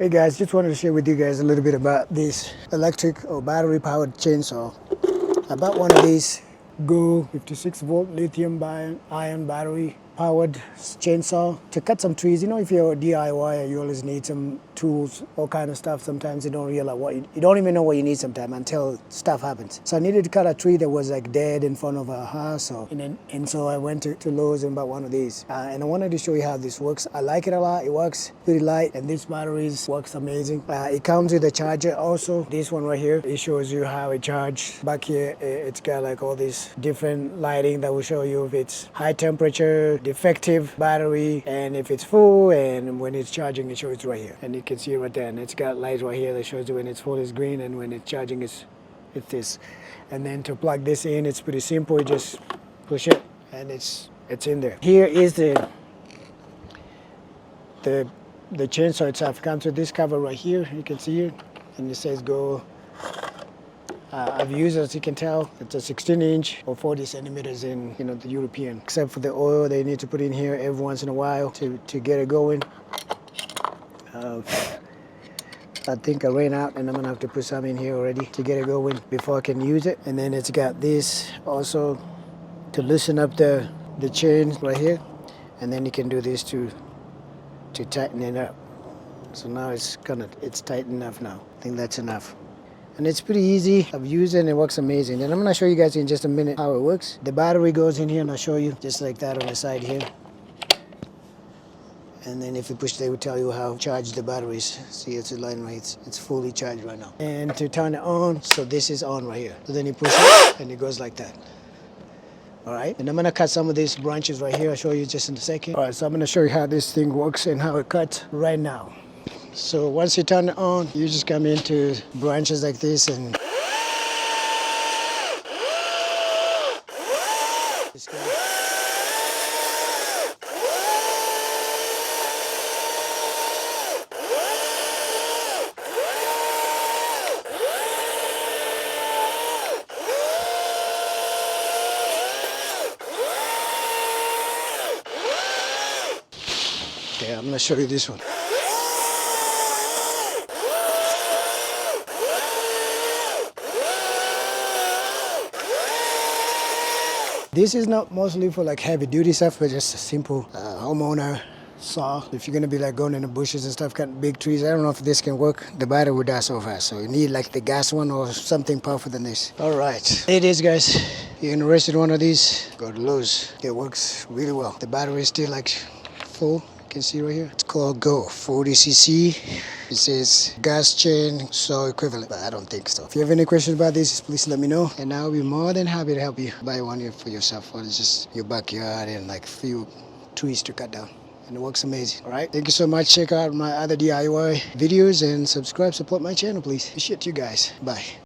Hey guys, just wanted to share with you guys a little bit about this electric or battery powered chainsaw. I bought one of these EGO 56 volt lithium ion battery powered chainsaw to cut some trees. You know, if you're a DIY, you always need some tools, all kind of stuff. Sometimes you don't realize you don't even know what you need sometimes until stuff happens. So I needed to cut a tree that was like dead in front of a house. And so I went to Lowe's and bought one of these. And I wanted to show you how this works. I like it a lot. It works pretty light, and this batteries works amazing. It comes with a charger also. This one right here, it shows you how it charges. Back here, it's got like all these different lighting that will show you if it's high temperature, defective battery, and if it's full, and when it's charging, it shows right here. And you can see it right there, and it's got lights right here that shows you when it's full is green, and when it's charging it's this. And then to plug this in, it's pretty simple. You just push it and it's in there. Here is the chainsaw itself. It comes with this cover right here, you can see it, and it says go. I've used, as you can tell, it's a 16-inch or 40 centimeters in, the European. Except for the oil they need to put in here every once in a while to get it going. I think I ran out, and I'm gonna have to put some in here already to get it going before I can use it. And then it's got this also to loosen up the chain right here, and then you can do this to tighten it up. So now it's tight enough now. I think that's enough. And it's pretty easy. I've used it and it works amazing. And I'm gonna show you guys in just a minute how it works. The battery goes in here, and I'll show you just like that on the side here. And then if you push, they will tell you how charged the battery is. See, it's a line right, it's fully charged right now. And to turn it on, so this is on right here. So then you push it and it goes like that. All right, and I'm gonna cut some of these branches right here. I'll show you just in a second. All right, so I'm gonna show you how this thing works and how it cuts right now. So once you turn it on, you just come into branches like this and okay, I'm gonna show you this one. This is not mostly for like heavy duty stuff, but just a simple homeowner saw. If you're gonna be like going in the bushes and stuff, cutting big trees, I don't know if this can work. The battery would die so fast, so you need like the gas one or something powerful than this. All right, it is, guys. If you're interested in one of these, go to Lowe's. It works really well. The battery is still like full. You can see right here. It's called EGO 40cc. It says gas chainsaw equivalent, but I don't think so. If you have any questions about this, please let me know, and I'll be more than happy to help you buy one for yourself, or it's just your backyard and like few trees to cut down. And it works amazing. All right, thank you so much. Check out my other DIY videos and subscribe, support my channel, please. Appreciate you guys. Bye.